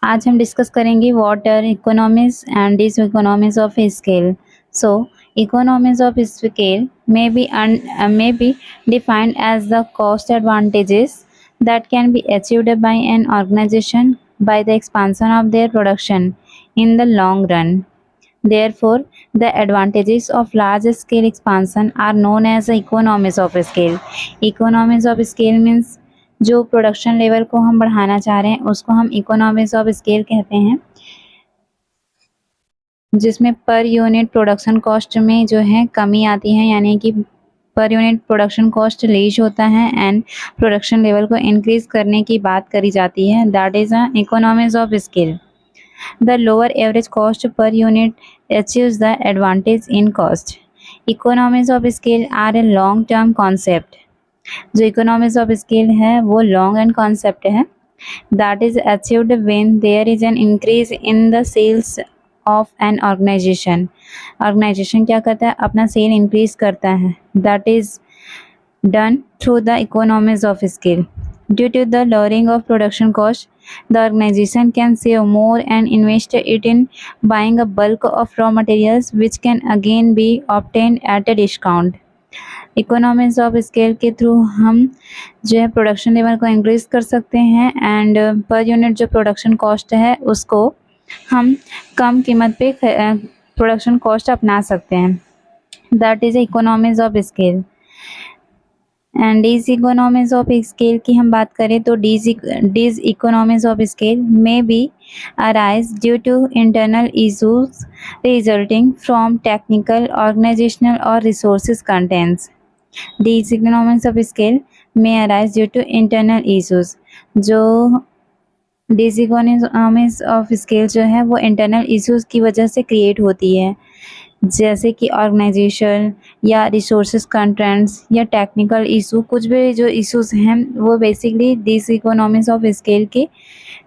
आज हम डिस्कस करेंगे what are economies and diseconomies of scale. So economies of scale may be defined as the cost advantages that can be achieved by an organization by the expansion of their production in the long run. Therefore, the advantages of large scale expansion are known as economies of scale. Economies of scale means जो production level को हम बढ़ाना चाह रहे हैं उसको हम economies of scale कहते हैं, जिसमें पर यूनिट प्रोडक्शन कॉस्ट में जो है कमी आती है, यानी कि per unit production cost lease होता है एंड प्रोडक्शन लेवल को इंक्रीज करने की बात करी जाती है। That is a economies of scale. The lower average cost per unit achieves the advantage in cost. Economies of scale are a long-term concept. जो economies of scale है वो long run concept है। That is achieved when there is an increase in the sales of an organization. Organization क्या करता है, अपना cell increase करता है। That is done through the economies of scale. Due to the lowering of production cost, the organization can save more and invest it in buying a bulk of raw materials which can again be obtained at a discount. Economies of scale के through हम जो है production level को increase कर सकते हैं and per unit जो production cost है उसको हम कम कीमत पे प्रोडक्शन कॉस्ट अपना सकते हैं। That is economies of scale. And these economies of scale की हम बात करें तो डीज इकोनॉमीज ऑफ स्केल में be arise due to internal issues resulting from technical, organisational और resources contents. These economies of scale में arise due to internal issues. जो these economies of scale जो है वो इंटरनल इशूज की वजह से क्रिएट होती है, जैसे कि ऑर्गेनाइजेशन या रिसोर्सेज कंट्रेंट्स या टेक्निकल इशू, कुछ भी जो इश्यूज हैं वो basically this economies of scale के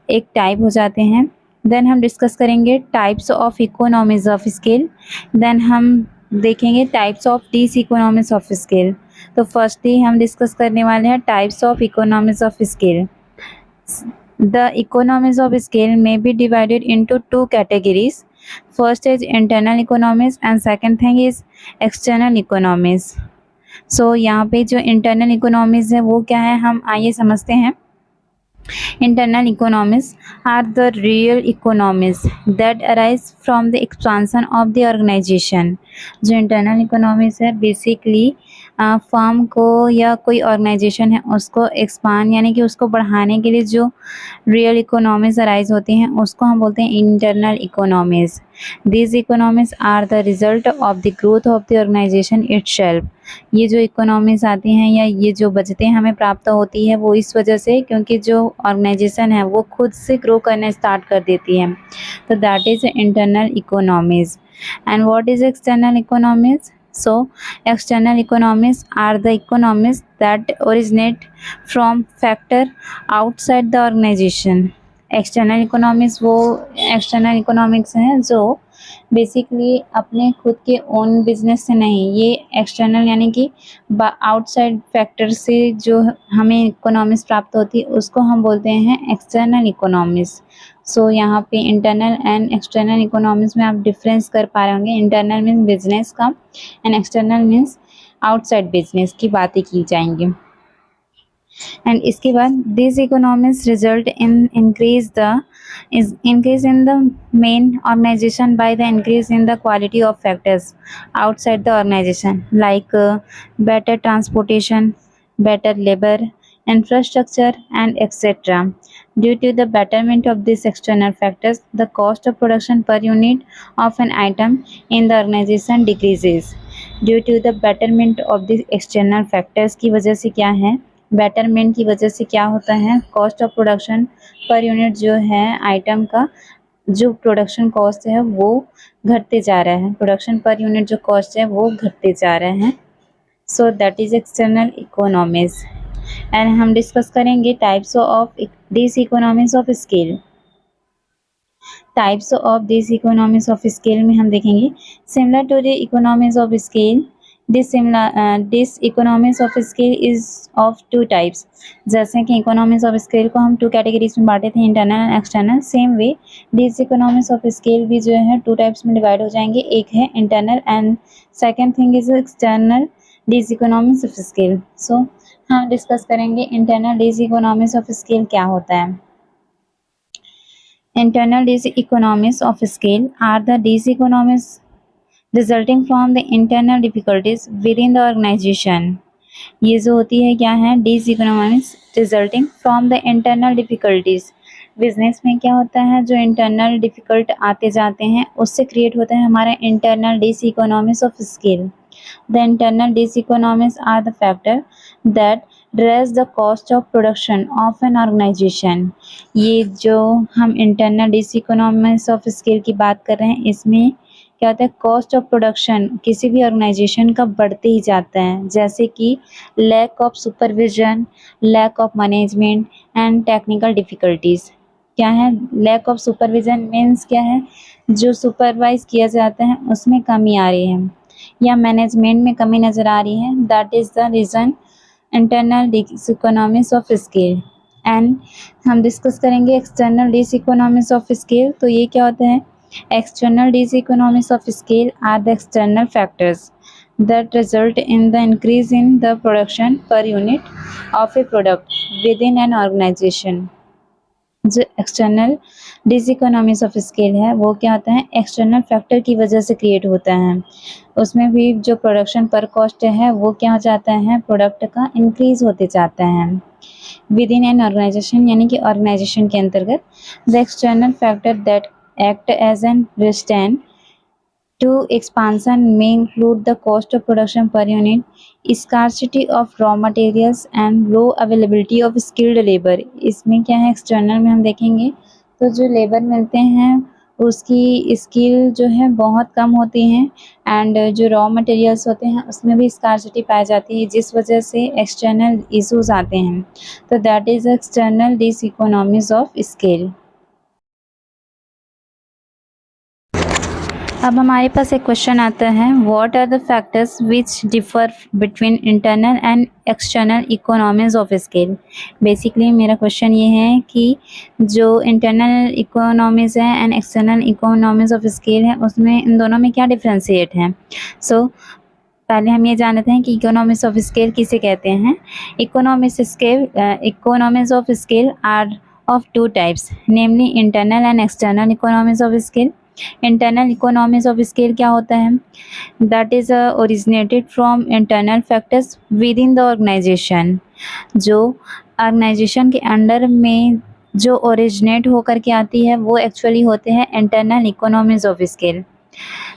एक टाइप हो जाते हैं। देन हम डिस्कस करेंगे types of economies of scale. Then हम देखेंगे types of this economies of scale. तो फर्स्टली हम डिस्कस करने वाले हैं types of economies of scale. The economies of scale may be divided into two categories. First is internal economies and second thing is external economies. So यहाँ पे जो internal economies है वो क्या है, हम आइए समझते हैं। Internal economies are the real economies that arise from the expansion of the organization. जो internal economies है बेसिकली फर्म को या कोई ऑर्गेनाइजेशन है उसको एक्सपांड यानी कि उसको बढ़ाने के लिए जो रियल इकोनॉमीज अराइज होती हैं उसको हम बोलते हैं internal economies. These economies are the result of the growth of the organisation itself. ये जो इकोनॉमीज आती हैं या ये जो बचतें हमें प्राप्त होती है वो इस वजह से क्योंकि जो ऑर्गेनाइजेशन है वो खुद से ग्रो करना स्टार्ट कर देती है। तो that is internal economies. And what is external economies? So, external economies are the economies that originate from factor outside the organization. External economics वो एक्सटर्नल इकोनॉमिक्स हैं जो बेसिकली अपने खुद के ओन बिजनेस से नहीं, ये एक्सटर्नल यानी कि आउटसाइड फैक्टर से जो हमें इकोनॉमिक्स प्राप्त होती है उसको हम बोलते हैं एक्सटर्नल इकोनॉमिक्स। सो यहाँ पे इंटरनल एंड एक्सटर्नल इकोनॉमिक्स में आप डिफरेंस कर पा रहे होंगे। इंटरनल मीन्स बिजनेस का and external means outside business की बातें की जाएंगी। एंड इसके बाद this economics result in increase in the main organization by the increase in the quality of factors outside the organization like better transportation, better labor, infrastructure and etc. Due to the betterment of these external factors, the cost of production per unit of an item in the organization decreases. Due to the betterment of these external factors की वजह से क्या है, betterment की वजह से क्या होता है, cost of production per unit जो है आइटम का जो प्रोडक्शन कॉस्ट है वो घटते जा रहा है, प्रोडक्शन पर यूनिट जो कॉस्ट है वो घटते जा रहे हैं। So that is external economies. And हम डिस्कस करेंगे types of this economies of scale. Types of this economies of scale में हम देखेंगे similar to the economies of scale this economies of scale is of two types. जैसे कि economies of scale को हम two categories में बांटे थे, internal and external. Same way this economies of scale भी जो है टू टाइप्स में डिवाइड हो जाएंगे, एक है internal and second thing is external this economies of scale. So हम डिस्कस करेंगे internal this economies of scale क्या होता है। Internal diseconomies of scale are the diseconomies resulting from the internal difficulties within the organization। ये जो होती है क्या है, diseconomies resulting from the internal difficulties। Business में क्या होता है, जो इंटरनल डिफिकल्ट आते जाते हैं उससे क्रिएट होता है हमारा internal diseconomies of scale। The internal diseconomies are the factor that raise the cost of production of an organization। ये जो हम इंटरनल diseconomies of scale की बात कर रहे हैं, इसमें क्या होता है, कॉस्ट ऑफ प्रोडक्शन किसी भी ऑर्गेनाइजेशन का बढ़ते ही जाता है, जैसे कि lack of supervision, lack of management and technical difficulties. क्या है, लैक ऑफ सुपरविजन मीन्स क्या है, जो सुपरवाइज किया जाता है उसमें कमी आ रही है या मैनेजमेंट में कमी नज़र आ रही है, that is the reason internal diseconomies of scale. And हम डिस्कस करेंगे एक्सटर्नल डिसइकोनॉमीज ऑफ स्केल। तो ये क्या होता है, external diseconomies of scale are the external factors that result in the increase in the production per unit of a product within an organization। जो external diseconomies of scale है वो क्या होता है, एक्सटर्नल फैक्टर की वजह से क्रिएट होता है। उसमें भी जो प्रोडक्शन पर कॉस्ट है वो क्या हो जाता है, प्रोडक्ट का इंक्रीज होते जाता है विद इन एन ऑर्गेनाइजेशन, यानी कि ऑर्गेनाइजेशन के अंतर्गत। The external factor that act as an resistant to expansion may include the cost of production per unit, scarcity of raw materials and low availability of skilled labor। इसमें क्या है, external में हम देखेंगे तो जो लेबर मिलते हैं उसकी स्किल जो है बहुत कम होती हैं एंड जो रॉ मटेरियल्स होते हैं उसमें भी स्कार्सिटी पाई जाती है, जिस वजह से एक्सटर्नल इश्यूज आते हैं। तो that is external diseconomies of scale. अब हमारे पास एक क्वेश्चन आता है, what are the factors which differ between internal and external economies of scale. Basically मेरा क्वेश्चन ये है कि जो इंटरनल इकोनॉमीज है and external economies of scale है उसमें इन दोनों में क्या डिफ्रेंशिएट है। सो पहले हम ये जानते हैं कि इकोनॉमीज ऑफ स्केल किसे कहते हैं। Economies of scale are of two types, namely internal and external economies of scale. Internal economies of scale क्या होता है, that is originated from internal factors within the organisation. जो organisation के under में जो ओरिजिनेट होकर के आती है वो एक्चुअली होते हैं internal economies of scale.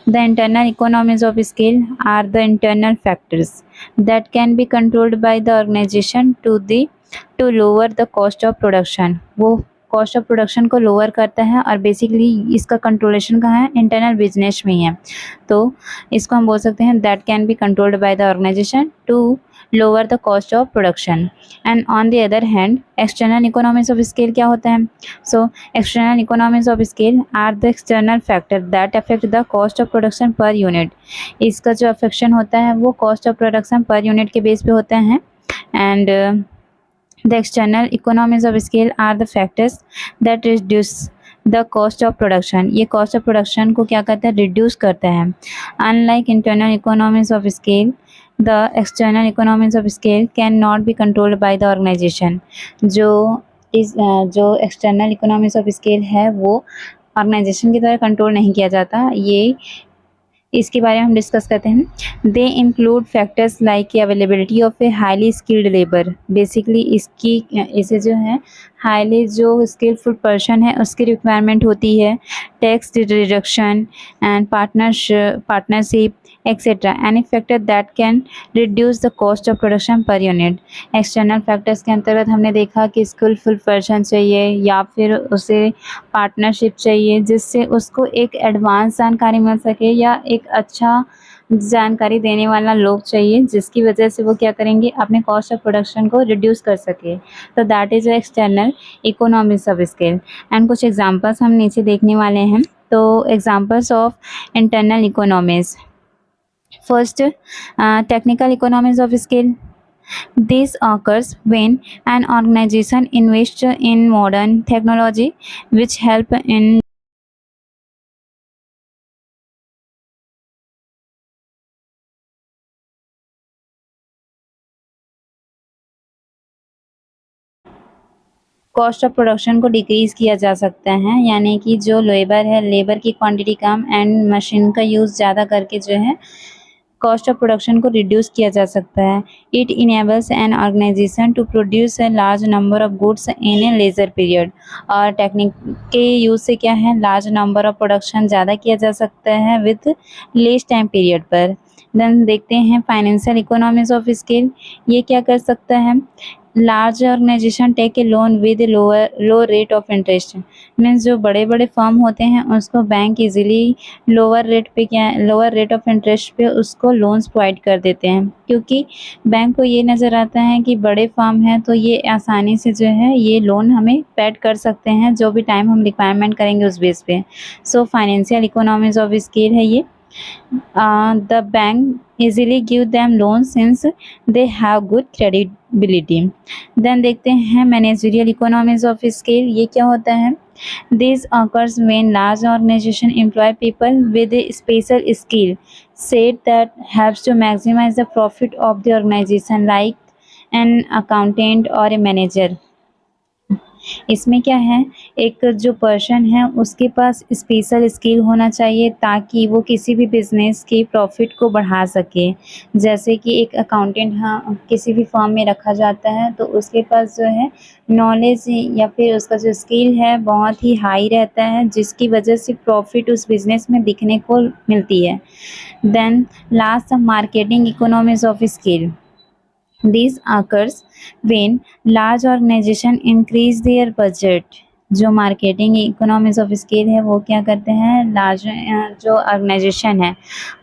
The internal economies of scale are the internal factors that can be controlled by the organization to lower the cost of production। वो कॉस्ट ऑफ प्रोडक्शन को lower करता है और basically इसका कंट्रोलेशन कहाँ है, internal business में ही है। तो इसको हम बोल सकते हैं that can be controlled by the organisation to lower the cost of production. And on the other hand external economies of scale क्या होता है। So external economies of scale are the external factor that affect the cost of production per unit. इसका जो affection होता है वो cost of production per unit के base पे होता है। And the external economies of scale are the factors that reduce the cost of production। ये cost of production को क्या करता है, reduce करता है। Unlike internal economies of scale, the external economies of scale cannot be controlled by the organization। जो external economies of scale है वो ऑर्गेनाइजेशन की तरह कंट्रोल नहीं किया जाता। ये इसके बारे में हम डिस्कस करते हैं। They include factors like availability of a highly skilled labour. Basically इसे जो है हाईली जो स्किलफुल पर्सन है उसकी रिक्वायरमेंट होती है। Tax reduction and partnership etcetera, any factor that can reduce the cost of production per unit. External factors के अंतर्गत हमने देखा कि स्किलफुल पर्सन चाहिए या फिर उसे पार्टनरशिप चाहिए जिससे उसको एक एडवांस जानकारी मिल सके या एक अच्छा जानकारी देने वाला लोग चाहिए जिसकी वजह से वो क्या करेंगे, अपने कॉस्ट ऑफ प्रोडक्शन को रिड्यूस कर सके। तो that is external economies of scale. And कुछ एग्जांपल्स हम नीचे देखने वाले हैं। तो examples of internal economies, First, technical economies of scale. This occurs when an organization invests in modern technology which help in cost of production को decrease किया जा सकता है, यानी कि जो लेबर है, लेबर की क्वांटिटी कम एंड मशीन का यूज़ ज़्यादा करके जो है कॉस्ट ऑफ प्रोडक्शन को रिड्यूस किया जा सकता है। It enables an organisation to produce a large number of goods in a lesser period. और टेक्निक के यूज़ से क्या है, लार्ज नंबर ऑफ प्रोडक्शन ज़्यादा किया जा सकता है विथ लेस टाइम पीरियड पर। देन देखते हैं फाइनेंशियल इकोनॉमीज ऑफ स्केल। ये क्या कर सकता है, large organisation take a loan with low rate of interest. Means जो बड़े बड़े फर्म होते हैं उसको bank easily lower rate of interest पे उसको लोन्स प्रोवाइड कर देते हैं, क्योंकि बैंक को ये नज़र आता है कि बड़े फर्म हैं तो ये आसानी से जो है ये लोन हमें पेड कर सकते हैं जो भी टाइम हम रिक्वायरमेंट करेंगे उस बेस पे। So financial economies of scale है ये। The bank easily give them loans since they have good credibility. Then देखते हैं managerial economies of scale। ये क्या होता है, this occurs when large organization employ people with a special skill set that helps to maximize the profit of the organization, like an accountant or a manager। इसमें क्या है, एक जो person है उसके पास स्पेशल स्किल होना चाहिए ताकि वो किसी भी बिज़नेस के प्रॉफिट को बढ़ा सके। जैसे कि एक अकाउंटेंट हाँ किसी भी फर्म में रखा जाता है तो उसके पास जो है नॉलेज या फिर उसका जो स्किल है बहुत ही हाई रहता है, जिसकी वजह से प्रॉफिट उस बिज़नेस में दिखने को मिलती है। Then last, marketing economies of skill. This occurs when large organization increase their budget। जो मार्केटिंग इकोनॉमीज ऑफ स्केल है वो क्या करते हैं, लार्ज जो ऑर्गेनाइजेशन है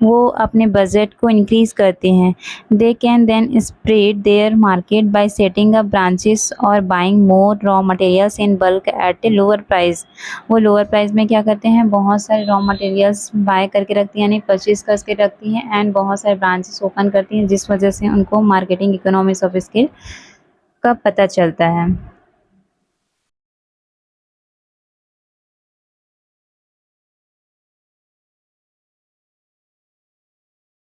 वो अपने बजट को इंक्रीज करते हैं। They can then spread their market by setting up branches और buying more raw materials in bulk at a lower price. वो लोअर प्राइस में क्या करते हैं, बहुत सारे रॉ मटेरियल्स बाय करके रखती हैं, यानी परचेज करके रखती हैं एंड बहुत सारे ब्रांचेस ओपन करती हैं, जिस वजह से उनको मार्केटिंग इकोनॉमीज ऑफ स्केल का पता चलता है।